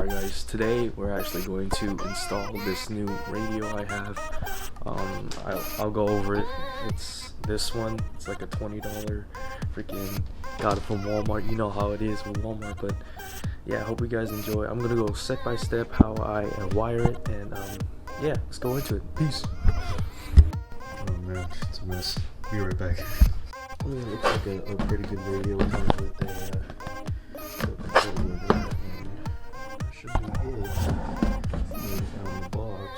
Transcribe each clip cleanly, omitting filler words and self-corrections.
Alright guys, today we're actually going to install this new radio I have. I'll go over it. It's this one. It's like a $20 freaking, got it from Walmart. You know how it is with Walmart, but yeah, I hope you guys enjoy. I'm gonna go step by step how I wire it, and yeah, let's go into it. Peace. Oh man, it's a mess. Be right back. I mean, it looks like a pretty good radio. It comes with a controller there, and that should be it. On the box,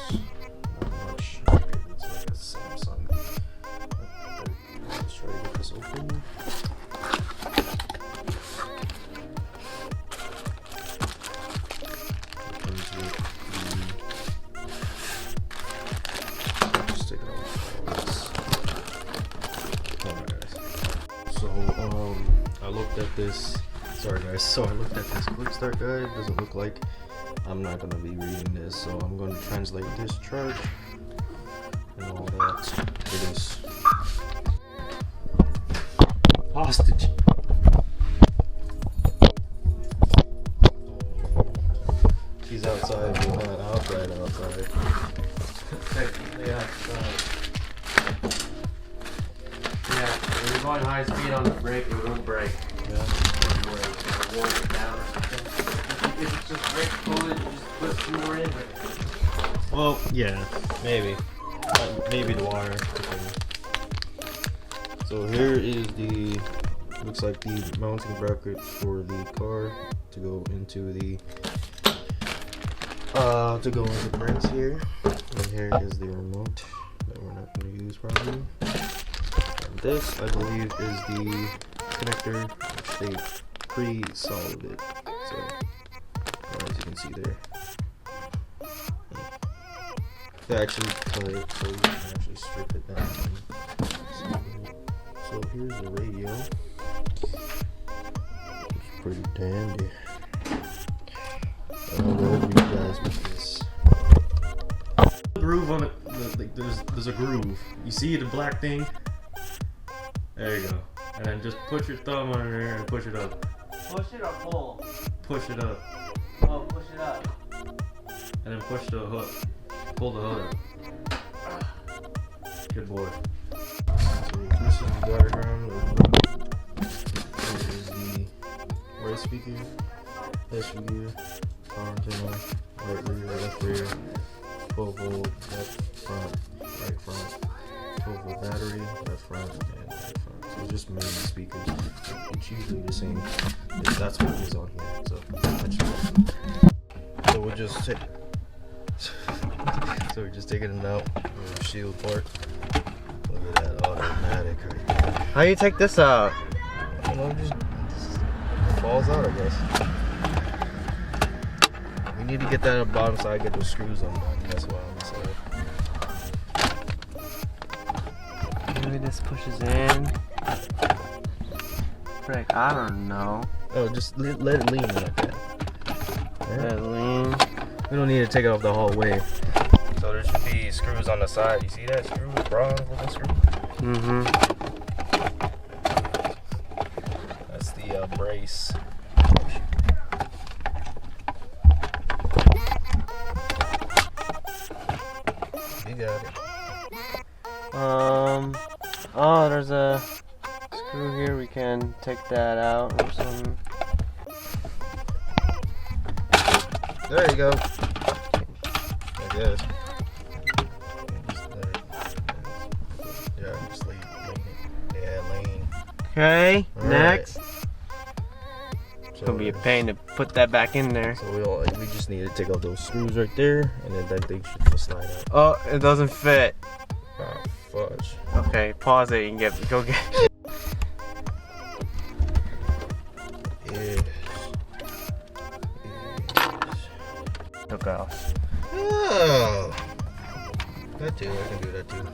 not much. It's like a Samsung. Let's try to get this open. It comes with the, just take it off. So I looked at this. Sorry guys. So I looked at this quick start guide. It doesn't look like I'm not gonna be reading this, so I'm going to translate this charge and all that. It is hostage. She's outside, but not outside. Technically outside. Yeah, when you're going high speed on the brake, it won't brake. Yeah. It won't it down or something. If it's just brake fluid, you just put some more in there. Well, yeah, maybe. Maybe the wire. So here is the, looks like the mounting bracket for the car to go into the brakes here. And here is the remote that we're not going to use probably. And this, I believe, is the connector which they pre-soldered it. So as you can see there, they actually cut it so you can actually strip it down. So here's the radio. It's pretty dandy. I'll go over you guys with this. The groove on it. There's a groove. You see the black thing? There you go. And then just put your thumb under there and push it up. Push it or pull? Push it up. Oh, push it up. And then push the hook. Pull the hook up. Good boy. So this is the diagram. This is the right speaker, left speaker, power antenna, right rear, left rear, 12 volt, left front, right front, 12 volt battery, left front, and right front. So it's just main speakers. It's usually the same. That's what is on here. So that's so we'll just take. So we're just taking it out of the shield part. Look at that automatic right there. How do you take this out? You know, just falls out, I guess. We need to get that at the bottom so I get those screws undone. That's why I'm saying. Maybe this pushes in. Frick, I don't know. Oh, just let it lean like that. Let it lean. We don't need to take it off the whole way. So there should be screws on the side. You see that screw? Bronze looking screw? Mm-hmm. That's the brace. You got it. Oh, there's a screw here. We can take that out or something. There you go. I guess. Yeah, just lean it. Yeah, lean. Okay, All next. right. It's gonna be a pain to put that back in there. So we just need to take off those screws right there, and then that thing should just slide out. Oh, it doesn't fit. Oh, fudge. Okay, pause it and go get. Yes. Took off. Oh, that too. I can do that too.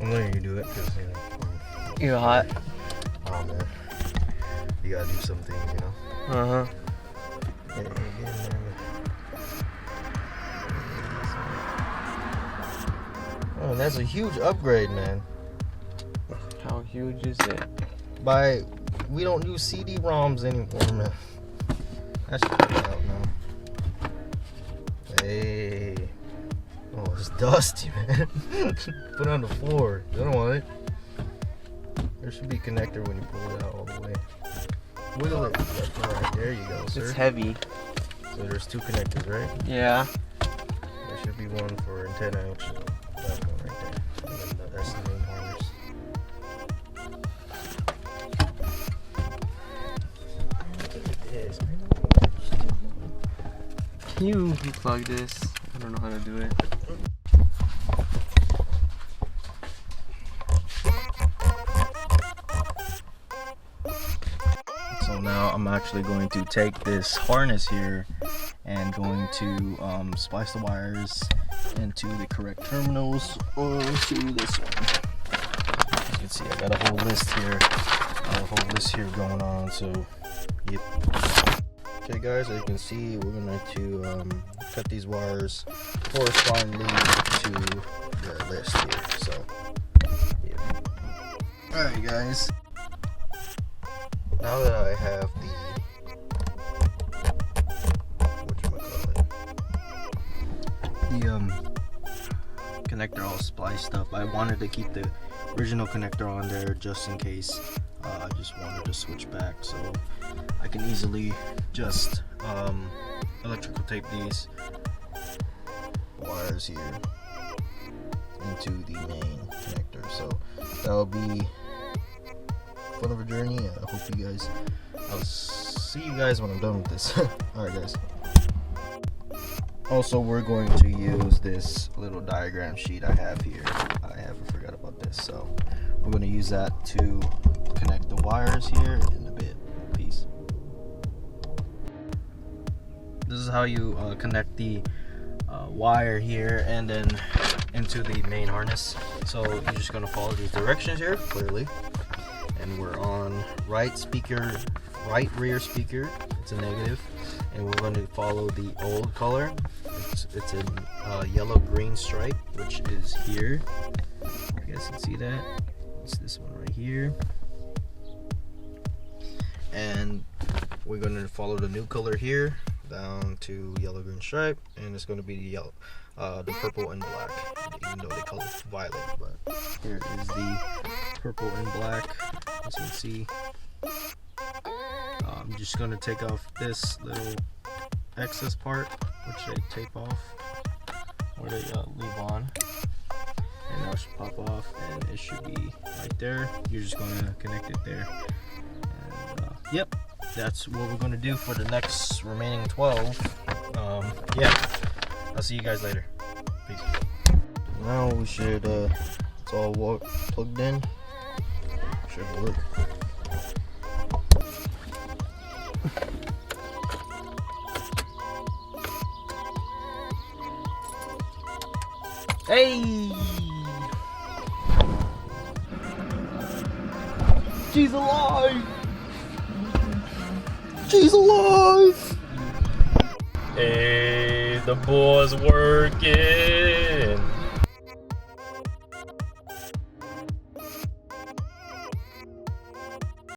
I'm letting you do it because You're hot. Oh man, you gotta do some things, you know. Uh huh. Oh, that's a huge upgrade, man. How huge is it? By we don't use CD-ROMs anymore, man. That should be out now. Hey. Oh, it's dusty, man. Put it on the floor. You don't want it. There should be a connector when you pull it out all the way. Wiggle it. That's right. There you go, sir. It's heavy. So there's 2 connectors, right? Yeah. There should be one for antenna, which is that one right there. And then that's the main harness. Can you unplug this? I don't know how to do it. So now I'm actually going to take this harness here and going to splice the wires into the correct terminals onto this one. As you can see, I got a whole list here. Going on. So, yep. Okay, guys, as you can see, we're going to cut these wires correspondingly to the list here. So, yeah. All right, guys. Now that I have the connector all spliced up, I wanted to keep the original connector on there just in case. I just wanted to switch back, so I can easily just electrical tape these wires here into the main connector. So that'll be fun of a journey. I hope you guys, I'll see you guys when I'm done with this. Alright, guys. Also, we're going to use this little diagram sheet I have here. I forgot about this, so we're going to use that to connect the wires here in a bit. Peace. This is how you connect the wire here and then into the main harness. So you're just going to follow these directions here clearly. And we're on right rear speaker. It's a negative, and we're going to follow the old color. It's a yellow-green stripe, which is here. You guys can see that. It's this one right here. And we're going to follow the new color here down to yellow-green stripe, and it's going to be the yellow, the purple and black. Even though they call it violet, but here is the purple and black. As you can see, I'm just going to take off this little excess part, which they tape off, or they leave on, and that should pop off, and it should be right there. You're just going to connect it there, and yep, that's what we're going to do for the next remaining 12. Yeah, I'll see you guys later. Peace. Now we should, it's all plugged in. Should work. Hey! She's alive! She's alive! Hey, the boy's working.